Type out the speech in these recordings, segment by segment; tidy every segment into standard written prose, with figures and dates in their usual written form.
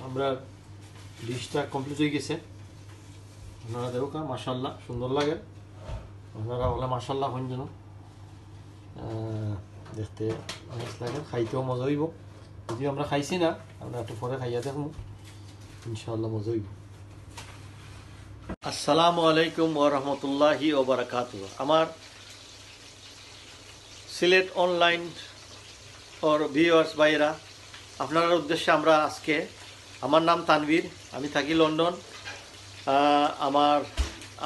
আমরা ডিশটা কমপ্লিট হয়ে গেছে। আপনারা দেখো মাশাআল্লাহ সুন্দর লাগে। আপনারা বলে মাশাআল্লাহ হন যেন দেখতে অনেক লাগে, খাইতেও মজা হইব। যদি আমরা খাইছি না, আমরা একটু পরে খাইয়া দেখব, ইনশাআল্লাহ মজা হইব। আসসালামু আলাইকুম ওয়া রাহমাতুল্লাহি ওয়া বারাকাতুহু। আমার সিলেট অনলাইন ওর ভিউয়ার্স ভাইরা, আপনার উদ্দেশ্যে আমার নাম তানভীর, আমি থাকি লন্ডন।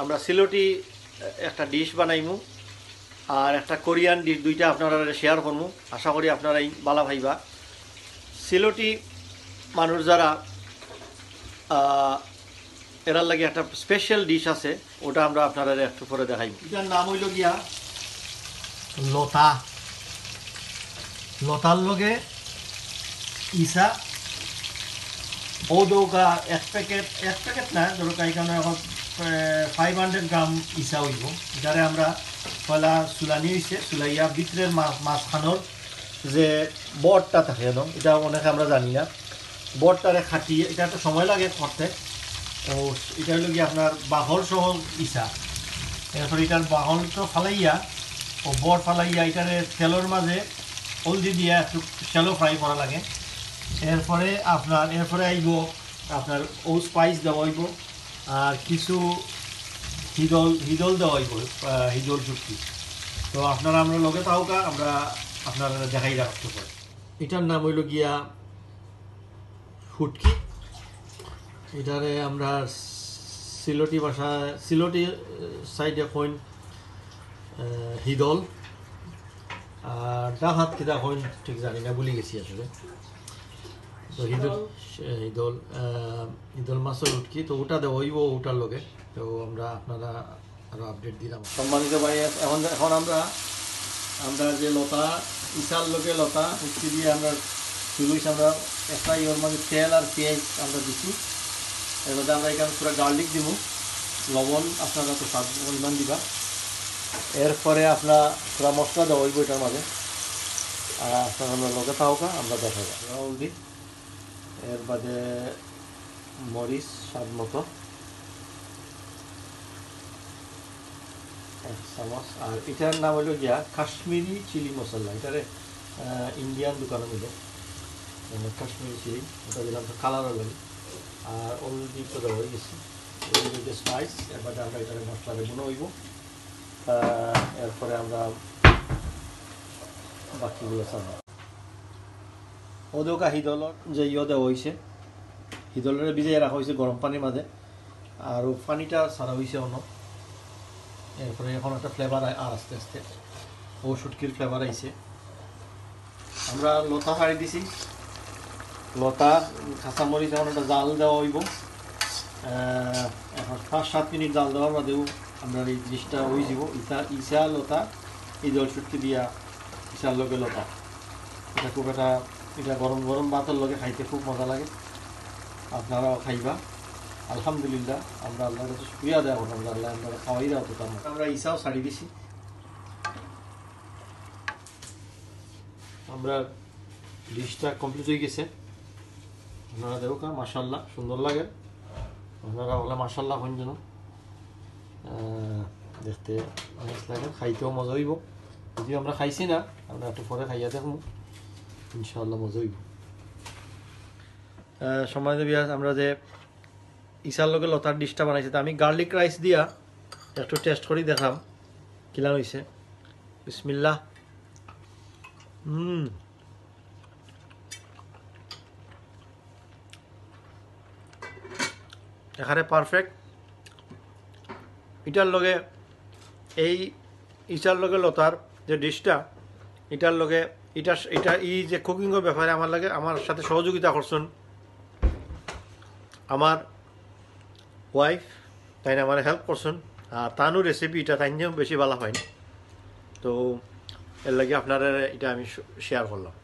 আমরা সিলেটি একটা ডিশ বানাইমু আর একটা কোরিয়ান ডিশ, দুইটা আপনারা শেয়ার করবো। আশা করি আপনারা ভালো ভাইবা। সিলেটি মানুষ যারা এরার লাগে একটা স্পেশাল ডিশ আছে, ওটা আমরা আপনারা একটু পরে দেখাইব। এটার নাম হইল গিয়া লতা। লতার লগে ইসা ও দৌকা এক প্যাকেট না, ধরো এখানে এখন 500 গ্রাম ইসা হইব। এটারে আমরা পয়লা চুলানি হয়েছে, চুলাইয়া ভিতরের মাছখানোর যে বটটা থাকে না, এটা অনেকে আমরা জানি না, বটটারে খাটিয়ে, এটা একটা সময় লাগে করতে। ও এটা হলো গিয়ে আপনার বাহল সহ ইসা। এরপর এটার বাহলটা ফালাইয়া ও বট ফালাইয়া এটারে তেলের মাঝে হলদি দিয়া একটু শ্যালো ফ্রাই করা লাগে। এরপরে আইব আপনার ও স্পাইস দেওয়া হইব আর কিছু হিদল দেওয়া হইব, হিদল শুটকি। তো আপনারা আমরা লগে তাওকা আমরা আপনারা দেখাই রাখতে পারি। এটার নাম হইল গিয়া শুটকি। এটারে আমরা সিলেটি সাইডে কইন হিদল, আর ডাহাত কিতা কইন ঠিক জানি না, ভুলে গেছি আসলে। তো হিদল মাছের উটকি, তো ওটা দেওয়া হইব ওটার লগে। তো আমরা আপনারা আরো আপডেট দিলাম। সম্মানিত ভাই, এখন আমরা যে লতা ইসার লগে লতা উটকি দিয়ে আমরা চুলুইছি, আমরা একটা ওর মাঝে তেল আর পেঁয়াজ আমরা দিচ্ছি। এর মধ্যে আমরা এখানে পুরো গার্লিক দিব, লবণ আপনারা তো স্বাদ পরিমাণ দিবা। এরপরে আপনার পুরো মশলা দেওয়া হইব এটার মাঝে, আর আপনার আমরা লগে থাকা আমরা দেখা যাবে হলদি, এর বাদে মরিচ স্বাদ মতো 1 চামচ। আর এটার নাম হইল গিয়া কাশ্মীরি চিলি মশলা। এটারে ইন্ডিয়ান দোকানে মিলে কাশ্মীরি চিলি, ওটা দিলাম তো কালারও লাগে। আর হলদি তো দেওয়া হয়ে গেছে, হলদি স্পাইস। এরপরে আমরা এটারে মশলাটা বুনো হইব। এরপরে আমরা বাকিগুলো চাব। ওদৌকা হিদলর যে দেওয়া হয়েছে, হিদলের ভিজিয়ে রাখা হয়েছে গরম পানির মাঝে, আর পানিটা ছাড়া হয়েছে অন্য। এরপরে এখন একটা ফ্লেভার আর আস্তে আস্তে ও শুটকির ফ্লেভার আইছে। আমরা লতা হাড়ি দিছি, লতা কাঁচামরিচ এখন একটা জাল দেওয়া হইব। এখন 5-7 মিনিট জাল দেওয়ার বাদেও আমরা এই জিনিসটা হয়ে যাব। ইসা লতা হিদল শুটকি দিয়া ইসার লগে লতা, এটা খুব এটা গরম গরম ভাতের লগে খাইতে খুব মজা লাগে। আপনারাও খাইবা। আলহামদুলিল্লাহ, আমরা আল্লাহর কাছে শুকরিয়া দেওয়া করলাম, আল্লাহ আমরা খাওয়াই দেওয়া করতাম। আমরা ইসাও ছাড়ি দিছি। আমরা ডিশটা কমপ্লিট হয়ে গেছে। আপনারা দেখো মাশাআল্লাহ সুন্দর লাগে। আপনারা বলে মাশাআল্লাহ হন যেন দেখতে অনেক লাগে, খাইতেও মজা হইব। যদি আমরা খাইছি না, আমরা একটু পরে খাইয়া দেখবো, ইনশাআল্লাহ মজা হইব। সম্মানিত ভিউয়ার্স, আমরা যে ইসার লগে লতার ডিশটা বানাইছি, আমি গার্লিক রাইস দিয়া একটু টেস্ট করে দেখাম কিলা হয়েছে। বিসমিল্লাহ। এখানে পারফেক্ট। এটার লগে এই ইসার লগে লতার যে ডিশটা, এটার লগে এটা যে কুকিংয়ের ব্যাপারে আমার সাথে সহযোগিতা করছেন আমার ওয়াইফ, তাই না আমার হেল্প করছেন। আর তানও রেসিপিটা তাই বেশি ভালো হয়নি, তো এর লাগে আপনারা এটা আমি শেয়ার করলাম।